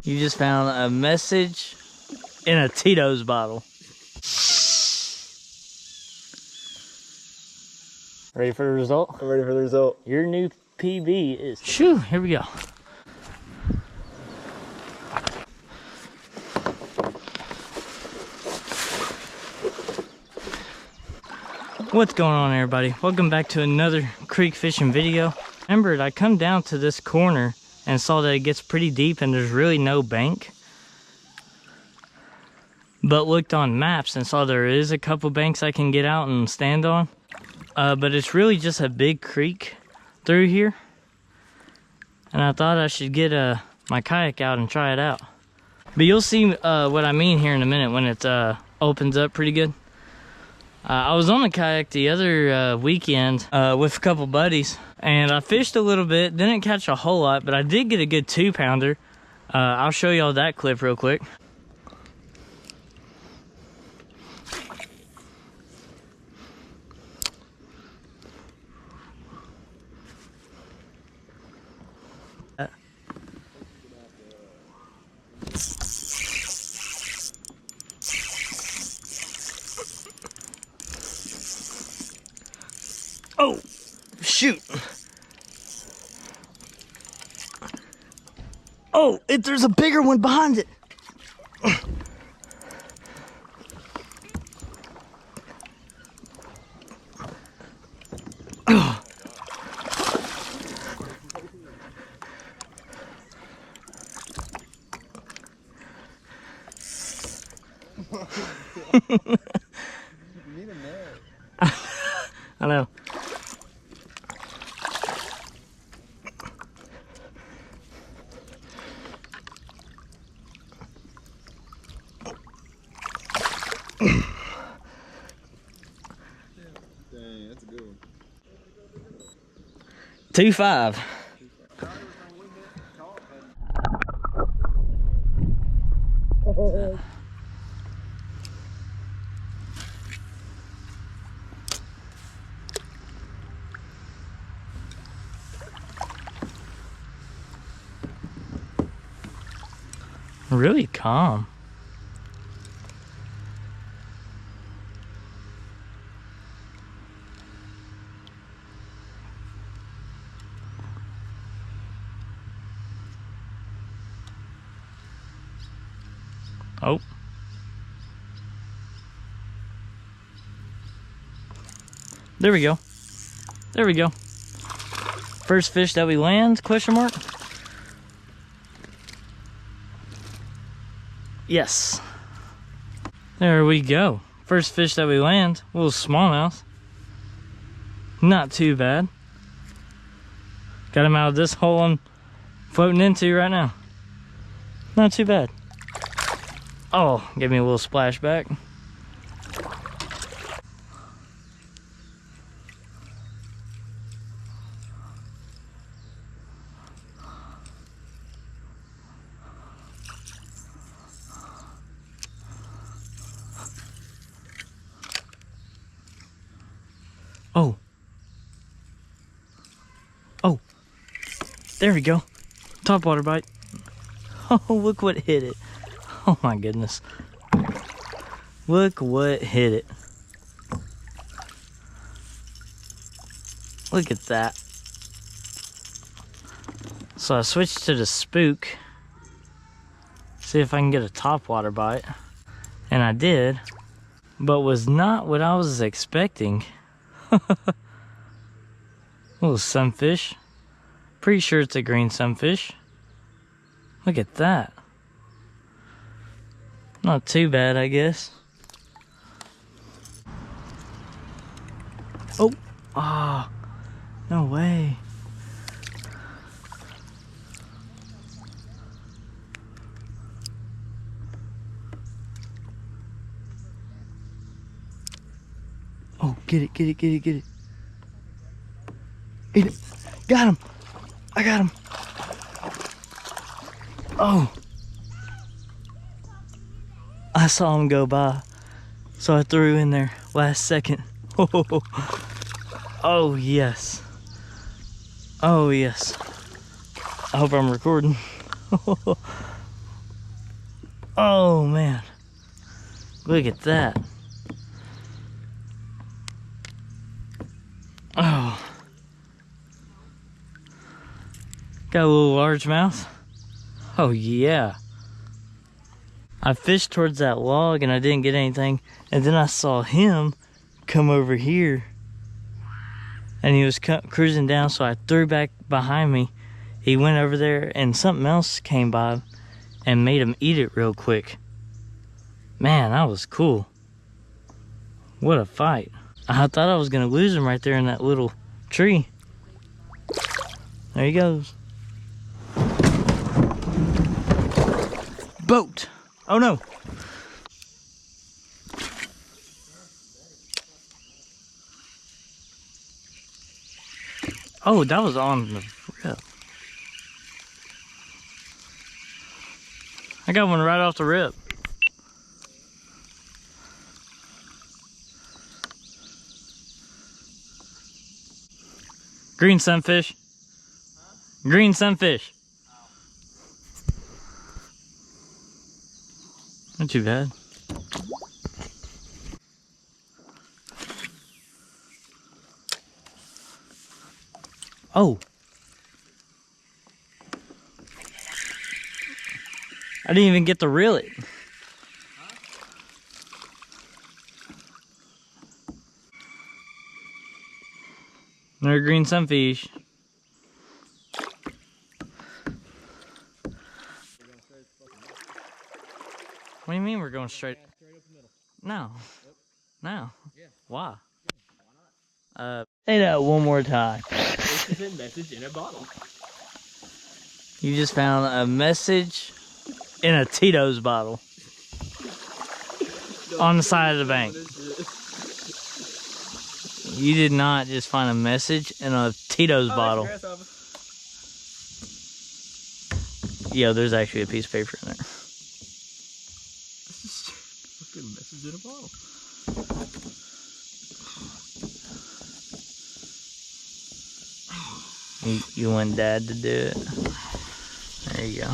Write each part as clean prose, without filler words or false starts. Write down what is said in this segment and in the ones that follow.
You just found a message in a Tito's bottle. Ready for the result? I'm ready for the result. Your new PB is... Shoo, here we go. What's going on, everybody? Welcome back to another creek fishing video. Remember, I come down to this corner and saw that it gets pretty deep and there's really no bank. But looked on maps and saw there is a couple banks I can get out and stand on. But it's really just a big creek through here. And I thought I should get my kayak out and try it out. But you'll see what I mean here in a minute when it opens up pretty good. I was on a kayak the other weekend with a couple buddies, and I fished a little bit, didn't catch a whole lot, but I did get a good 2-pounder. I'll show y'all that clip real quick. Oh, shoot. Oh, there's a bigger one behind it. Oh. I know. Dang, that's a good one. 2.5. Really calm. Oh. There we go. There we go. First fish that we land, question mark? Yes. There we go. First fish that we land, a little smallmouth. Not too bad. Got him out of this hole I'm floating into right now. Not too bad. Oh, gave me a little splashback. Oh. Oh. There we go. Topwater bite. Oh, look what hit it. Oh my goodness. Look what hit it. Look at that. So I switched to the spook. See if I can get a topwater bite. And I did. But was not what I was expecting. Little sunfish. Pretty sure it's a green sunfish. Look at that. Not too bad, I guess. Oh, ah, oh, no way. Oh, get it, get it, get it, get it. Eat it. Got him. I got him. Oh. I saw him go by, so I threw in there last second. Oh, yes. Oh, yes. I hope I'm recording. Oh man, look at that. Oh, got a little largemouth. Oh yeah. I fished towards that log and I didn't get anything, and then I saw him come over here and he was cruising down, so I threw back behind me. He went over there and something else came by and made him eat it real quick. Man, that was cool. What a fight. I thought I was gonna lose him right there in that little tree. There he goes. Boat. Oh no. Oh, that was on the rip. I got one right off the rip. Green sunfish. Huh? Green sunfish. Not too bad. Oh. I didn't even get to reel it. Another green sunfish. What do you mean we're going straight? Straight up the middle. No. Yep. No. Yeah. Why? Yeah. Why not? Say that one more time. This is a message in a bottle. You just found a message in a Tito's bottle on the side of the bank. You did not just find a message in a Tito's bottle. Yeah, there's actually a piece of paper in there. Fucking message in a bottle. You want Dad to do it? There you go.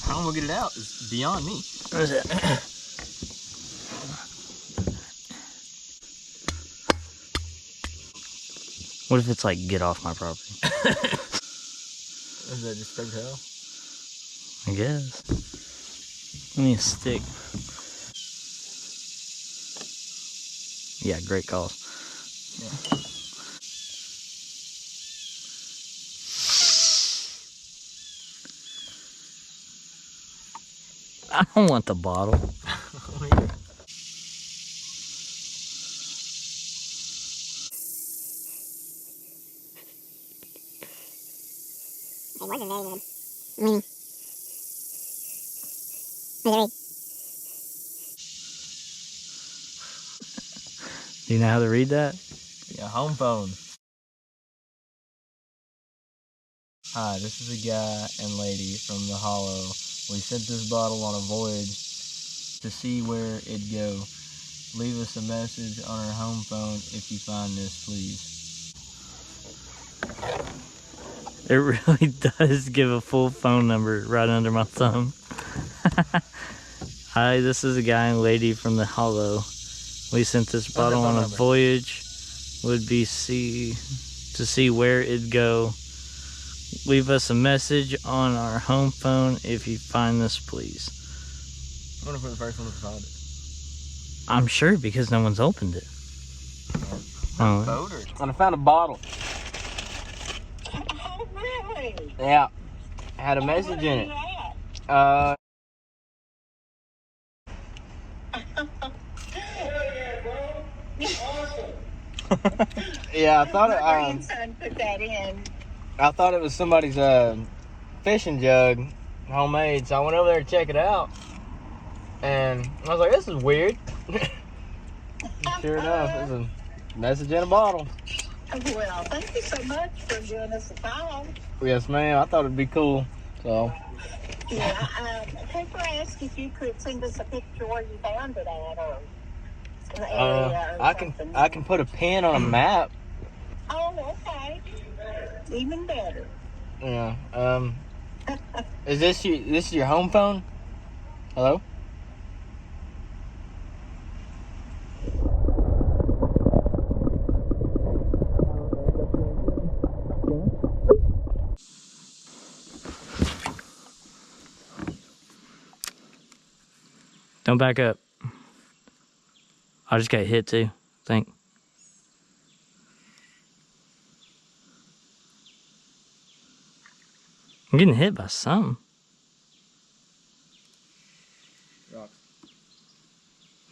How I'm gonna get it out is beyond me. What is it? What if it's like, get off my property? Is that just straight hell? I guess. Give me a stick. Yeah, great calls. Yeah. I don't want the bottle. Hey, what's your name, man? Winnie. Read. Do you know how to read that? Yeah, home phone. Hi, this is a guy and lady from the Hollow. We sent this bottle on a voyage to see where it'd go. Leave us a message on our home phone if you find this, please. It really does give a full phone number right under my thumb. Hi, this is a guy and lady from the Hollow. We sent this bottle on a voyage. Would be to see where it'd go. Leave us a message on our home phone if you find this, please. I wonder if we're the first one to find it. I'm sure, because no one's opened it. Oh. Boaters. And I found a bottle. Oh, really? Yeah. It had a message in it. Yeah, I thought it. My grandson put that in. I thought it was somebody's fishing jug, homemade. So I went over there to check it out, and I was like, "This is weird." Sure enough, it's a message in a bottle. Well, thank you so much for giving us a call. Yes, ma'am. I thought it'd be cool. So. Yeah, people asked if you could send us a picture where you found it at, or the area, or I can put a pin on a map. Oh, okay. Even better. Yeah. Is this your home phone? Hello? Don't back up. I just got hit too, I think. I'm getting hit by something. Rocks.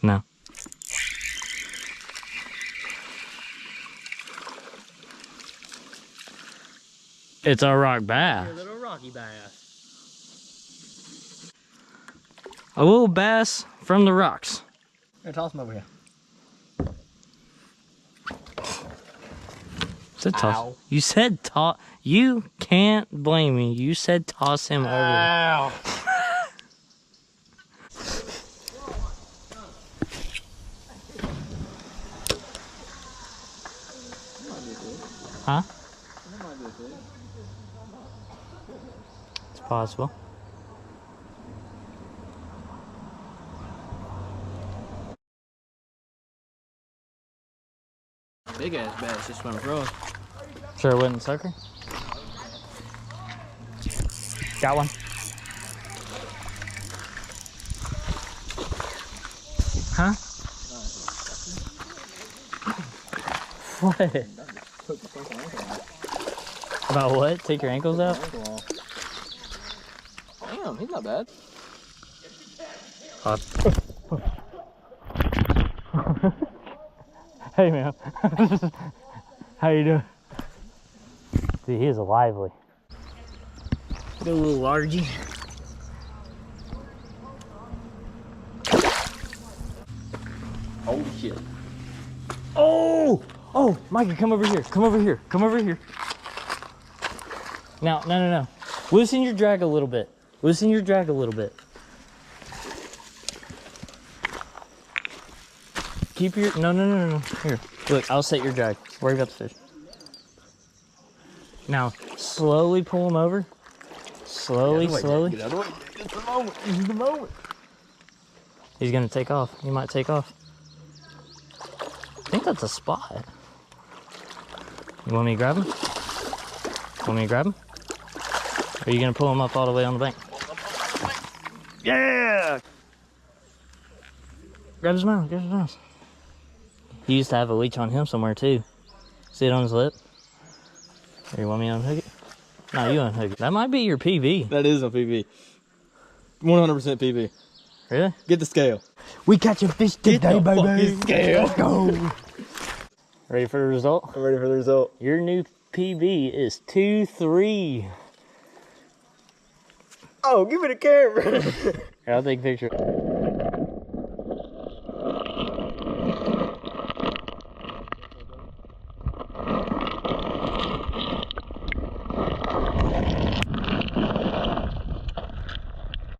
No. It's a rock bass. A little rocky bass. A little bass from the rocks. Here, toss him over here. Said toss. Ow. You said toss. You can't blame me. You said toss him over. Ow. Huh? It's possible. Big ass bass just went across. Sure it wasn't sucker? Got one. Huh? What? About what? Take your ankles out? Damn, he's not bad. Hey man. How you doing? Dude, he is a lively. Got a little largy. Holy shit. Oh! Oh, Mikey, come over here. Come over here. Come over here. Now, no. Loosen your drag a little bit. Loosen your drag a little bit. Keep your... No. Here. Look, I'll set your drag. Worry about the fish. Now, slowly pull him over. Slowly. Get out of the way. It's the moment. This is the moment. He's gonna take off. He might take off. I think that's a spot. You want me to grab him? Want me to grab him? Or are you gonna pull him up all the way on the bank? Yeah! Grab his mouth, grab his mouth. He used to have a leech on him somewhere too. See it on his lip? Or you want me to unhook it? No, you unhook it. That might be your PB. That is a PB. 100% PB. Really? Get the scale. We catch a fish today, Get the fucking scale. Let's go. Ready for the result? I'm ready for the result. Your new PB is 2-3. Oh, give me the camera. Here, I'll take a picture.